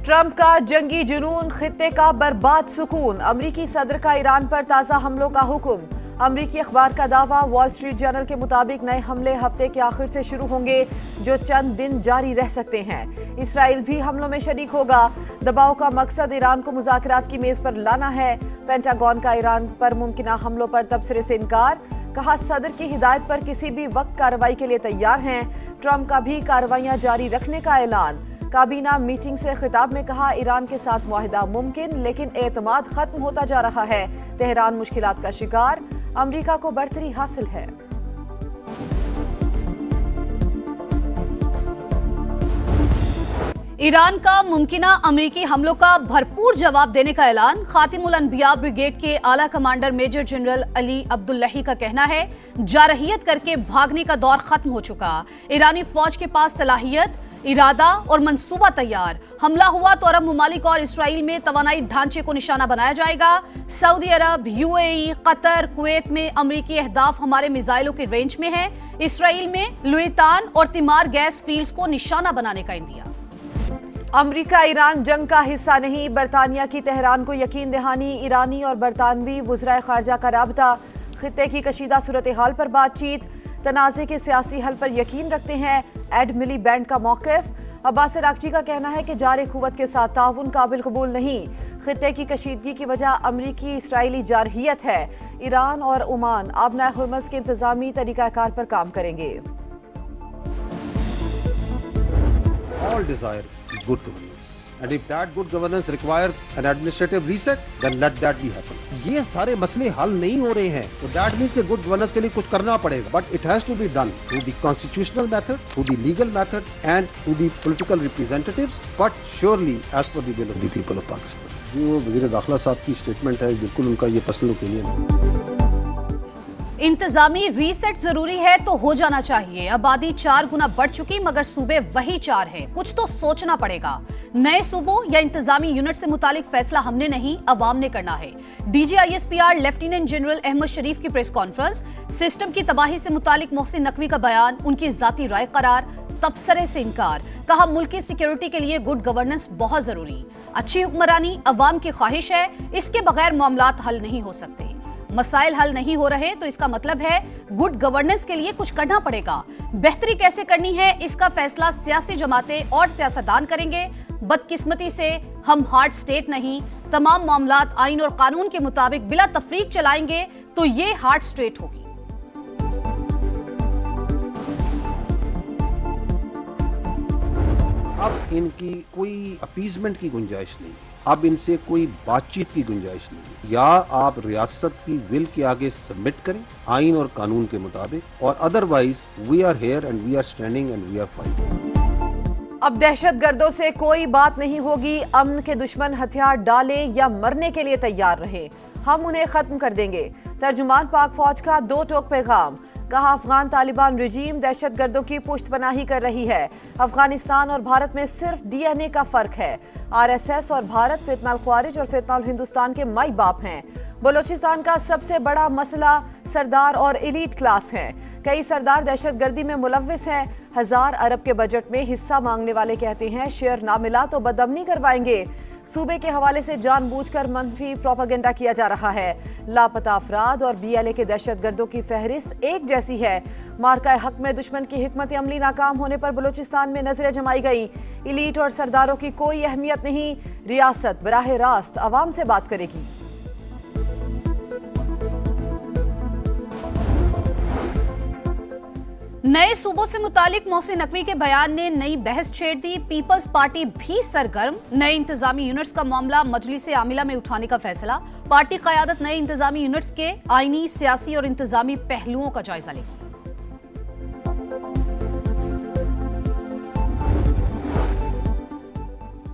Trump का जंगी जुनून, खित्ते का बर्बाद सुकून, अमरीकी सदर का ईरान पर ताज़ा हमलों का हुक्म। अमरीकी अखबार का दावा, वॉल स्ट्रीट जर्नल के मुताबिक नए हमले हफ्ते के आखिर से शुरू होंगे, जो चंद दिन जारी रह सकते हैं। इसराइल भी हमलों में शरीक होगा। दबाव का मकसद ईरान को मुज़ाकरात की मेज पर लाना है। पेंटागन का ईरान पर मुमकिन हमलों पर तबसरे से इनकार, कहा सदर की हिदायत पर किसी भी वक्त कार्रवाई के लिए तैयार हैं। ट्रंप का भी कार्रवाइयां जारी रखने का ऐलान। काबीना मीटिंग से खिताब में कहा, ईरान के साथ मुआहिदा मुमकिन, लेकिन एतमाद खत्म होता जा रहा है। तेहरान मुश्किलात का शिकार, अमरीका को बढ़तरी हासिल है। ईरान का मुमकिना अमरीकी हमलों का भरपूर जवाब देने का ऐलान। खातिमुल अनबिया ब्रिगेड के आला commander major general Ali Abdullahi का कहना है, जारहियत करके भागने का दौर खत्म हो चुका। ईरानी फौज के पास सलाहियत, इरादा और मंसूबा तैयार। हमला हुआ तो अरब मुमालिक और इसराइल में तवानाई ढांचे को निशाना बनाया जाएगा। सऊदी अरब, यूएई, कतर, कुवैत में अमरीकी अहदाफ हमारे मिसाइलों की रेंज में है। इसराइल में लुइतान और तिमार गैस फील्ड्स को निशाना बनाने का इंदिया। अमरीका ईरान जंग का हिस्सा नहीं, बरतानिया की तेहरान को यकीन दहानी। ईरानी और बरतानवी वज़राए खारजा का राबता, खित्ते की कशीदा सूरत हाल पर बातचीत, तनाज़े के सियासी हल पर यकीन रखते हैं। एड मिलीबैंड का मौक़िफ़। अब्बास अरागची का कहना है कि जारे क़ुव्वत के साथ ताउन काबिल कबूल नहीं। खित्ते की कशीदगी की वजह अमरीकी इसराइली जारहियत है। ईरान और ओमान आबनाए हुर्मज़ के इंतज़ामी तरीक़ाकार पर काम करेंगे। All desire good governance, and if that good governance requires an administrative reset, then let that be happen. ये सारे मसले हल नहीं हो रहे हैं, तो that means कि good governance के लिए कुछ करना पड़ेगा. But it has to be done through the constitutional method, through the legal method, and through the political representatives, but surely as per the will of the people of Pakistan. जो वज़ीर दाखिला साहब की स्टेटमेंट है, बिल्कुल उनका ये personal opinion है। इंतजामी रीसेट जरूरी है तो हो जाना चाहिए। आबादी 4 गुना बढ़ चुकी, मगर सूबे वही 4 हैं। कुछ तो सोचना पड़ेगा। नए सूबों या इंतजामी यूनिट से मुतालिक फैसला हमने नहीं, अवाम ने करना है। DGISPR लेफ्टिनेंट जनरल अहमद शरीफ की प्रेस कॉन्फ्रेंस, सिस्टम की तबाही से मुतालिक मोहसिन नकवी का बयान, उनकी जाती राय करार, तबसरे से इनकार। कहा, मुल्क की सिक्योरिटी के लिए गुड गवर्नेंस बहुत जरूरी। अच्छी हुक्मरानी अवाम की ख्वाहिश है, इसके बगैर मामलात हल नहीं हो सकते। मसाइल हल नहीं हो रहे तो इसका मतलब है गुड गवर्नेंस के लिए कुछ करना पड़ेगा। बेहतरी कैसे करनी है, इसका फैसला सियासी जमातें और सियासतदान करेंगे। बदकिस्मती से हम हार्ड स्टेट नहीं, तमाम मामलात आइन और कानून के मुताबिक बिला तफरीक चलाएंगे तो ये हार्ड स्टेट होगी। अब इनकी कोई अपीजमेंट की गुंजाइश नहीं है, अब इनसे कोई बातचीत की गुंजाइश नहीं है। या आप रियासत की विल के आगे सबमिट करें आइन और कानून के मुताबिक, और otherwise we are here and we are standing and we are fighting. अब दहशतगर्दों से कोई बात नहीं होगी। अमन के दुश्मन हथियार डाले या मरने के लिए तैयार रहे, हम उन्हें खत्म कर देंगे। तर्जुमान पाक फौज का 2 टोक पैगाम। कहा, अफगान तालिबान रजीम दहशतगर्दों की पुष्टपनाही कर रही है। अफगानिस्तान और भारत में सिर्फ DNA का फर्क है। RSS और भारत फितनाल ख्वारिज और फितनाल हिंदुस्तान के माई बाप हैं। बलोचिस्तान का सबसे बड़ा मसला सरदार और एलीट क्लास हैं। कई सरदार दहशतगर्दी में मुलव्विस हैं। 1000 अरब के बजट में हिस्सा मांगने वाले कहते हैं, शेयर ना मिला तो बदअमनी करवाएंगे। सूबे के हवाले से जानबूझकर मनफी प्रोपेगेंडा किया जा रहा है। लापता अफराद और BLA के दहशतगर्दों की फहरिस्त एक जैसी है। मार्का हक में दुश्मन की हिकमत अमली नाकाम होने पर बलूचिस्तान में नजरें जमाई गई। एलीट और सरदारों की कोई अहमियत नहीं, रियासत बराह रास्त अवाम से बात करेगी। नए सूबों से मुतालिक मोहसिन नकवी के बयान ने नई बहस छेड़ दी। पीपल्स पार्टी भी सरगर्म। नए इंतजामी यूनिट्स का मामला मजलिस आमिला में उठाने का फैसला। पार्टी क़यादत नए इंतजामी यूनिट्स के आईनी, सियासी और इंतजामी पहलुओं का जायजा लेगी।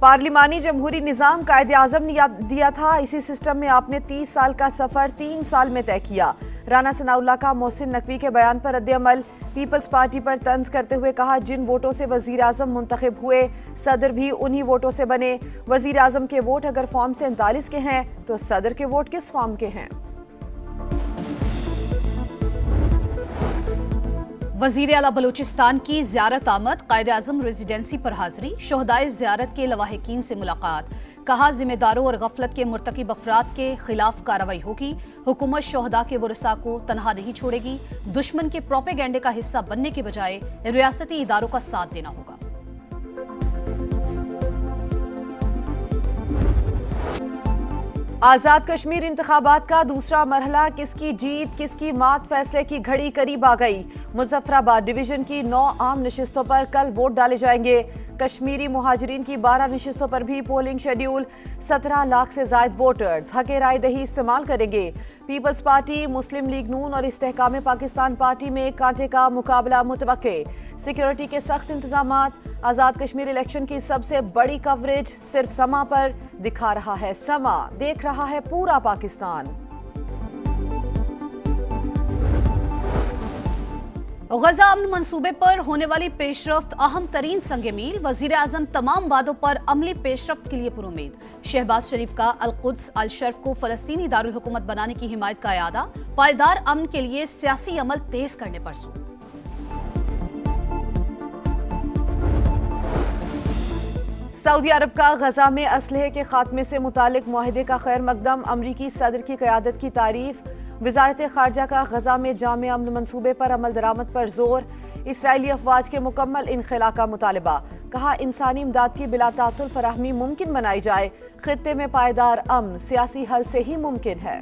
पार्लिमानी जमहूरी निज़ाम कायदे आज़म ने दिया था, इसी सिस्टम में आपने 30 साल का सफर 3 साल में तय किया। राना सनाउल्लाह का मोहसिन नकवी के बयान पर रद्द-ए-अमल। पीपल्स पार्टी पर तंज करते हुए कहा, जिन वोटों से वजीर आजम मुंतखब हुए, सदर भी उन्हीं वोटों से बने। वजीर आजम के वोट अगर फॉर्म 47 के हैं तो सदर के वोट किस फॉर्म के हैं? वजीर आला बलूचिस्तान की ज़ियारत आमद, कायद आज़म रेजिडेंसी पर हाजिरी, शोहदाए ज़ियारत के लवाहिकीन से मुलाकात। कहा जिम्मेदारों और गफलत के मुर्तकिब अफराद के खिलाफ कार्रवाई होगी। हुकूमत शोहदा के वरसा को तनहा नहीं छोड़ेगी। दुश्मन के प्रोपेगेंडे का हिस्सा बनने के बजाय रियासती इदारों का साथ देना होगा। आजाद कश्मीर इंतखाबात का दूसरा मरहला, किसकी जीत किसकी मात, फैसले की घड़ी करीब आ गई। मुजफ्फराबाद डिवीजन की 9 आम नशिस्तों पर कल वोट डाले जाएंगे। कश्मीरी मुहाजिरीन की 12 नशिस्तों पर भी पोलिंग शेड्यूल। 17 लाख से जायद वोटर्स हक राय दही इस्तेमाल करेंगे। पीपल्स पार्टी, मुस्लिम लीग नून और इस्तेहकाम पाकिस्तान पार्टी में कांटे का मुकाबला मुतवक्के। सिक्योरिटी के सख्त इंतजामात। आजाद कश्मीर इलेक्शन की सबसे बड़ी कवरेज सिर्फ समा पर दिखा रहा है समा, देख रहा है पूरा पाकिस्तान। गजा अमन मंसूबे पर होने वाली पेशरफ्त अहम तरीन संग मील। वजीर आजम तमाम वादों पर अमली पेशरफ्त के लिए पुरुमीद। शहबाज शरीफ का अल-कुद्स अल-शर्फ को फलस्तीनी दारुल हुकूमत बनाने की हिमायत का इरादा। पायदार अमन के लिए सियासी अमल तेज करने पर जोर। सऊदी अरब का गजा में असलहे के खात्मे से मुतालिक मुआहदे का खैर मकदम। अमरीकी सदर की क़यादत की तारीफ। वज़ारत ख़ारजा का गजा में जामे अमन मंसूबे पर अमल दरामद पर जोर। इसराइली अफवाज के मुकम्मल इनखला का मुतालबा। कहा इंसानी इमदाद की बिला तातुल फराहमी मुमकिन बनाई जाए। खित्ते में पायदार अमन सियासी हल से ही मुमकिन है।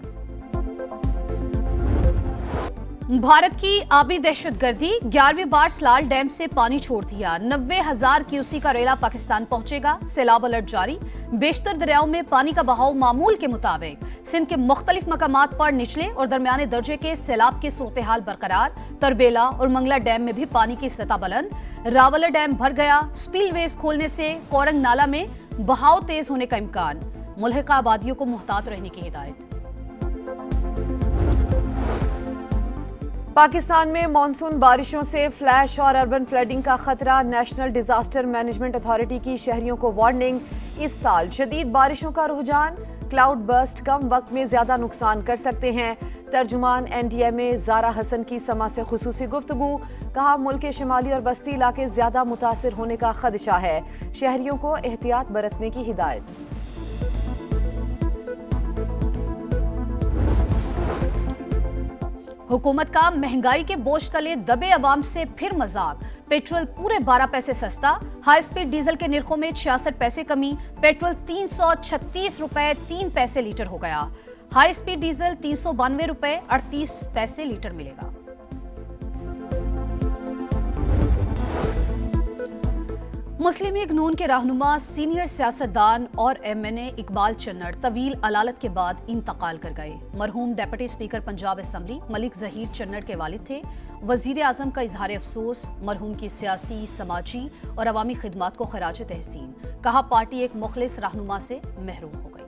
भारत की आबी दहशतगर्दी, 11वीं बार सलाल डैम से पानी छोड़ दिया। 90,000 क्यूसी का रेला पाकिस्तान पहुंचेगा। सैलाब अलर्ट जारी। बेशतर दरियाओं में पानी का बहाव मामूल के मुताबिक। सिंध के मुख्तलिफ मकामात पर निचले और दरमियाने दर्जे के सैलाब की सूरत हाल बरकरार। तरबेला और मंगला डैम में भी पानी की सतह बुलंद। रावला डैम भर गया। स्पिलवेज खोलने से कोरंग नाला में बहाव तेज होने का इम्कान। मुल्हिका आबादियों को मुहतात रहने की हिदायत। पाकिस्तान में मानसून बारिशों से फ्लैश और अर्बन फ्लडिंग का खतरा। नेशनल डिजास्टर मैनेजमेंट अथॉरिटी की शहरियों को वार्निंग। इस साल शदीद बारिशों का रुझान। क्लाउड बर्स्ट कम वक्त में ज्यादा नुकसान कर सकते हैं। तर्जुमान NDMA ज़ारा हसन की समा से खुसूसी गुफ्तगू। कहा मुल्क के शिमाली और बस्ती इलाके ज्यादा मुतासिर होने का खदशा है। शहरियों को एहतियात बरतने की हिदायत। हुकूमत का महंगाई के बोझ तले दबे अवाम से फिर मजाक। पेट्रोल पूरे 12 पैसे सस्ता। हाई स्पीड डीजल के निर्खों में 66 पैसे कमी। पेट्रोल 336 रुपए 3 पैसे लीटर हो गया। हाई स्पीड डीजल 392 रुपए 38 पैसे लीटर मिलेगा। मुस्लिम लीग नून के रहनुमा, सीनियर सियासतदान और MNA इकबाल चन्नड़ तवील अलालत के बाद इंतकाल कर गए। मरहूम deputy speaker Punjab assembly Malik Zaheer Channar के वालिद थे। वजीर आजम का इजहार अफसोस। मरहूम की सियासी, समाजी और अवामी खिदमात को खराज तहसीन। कहा पार्टी एक मुखलिस रहनुमा से महरूम हो गई।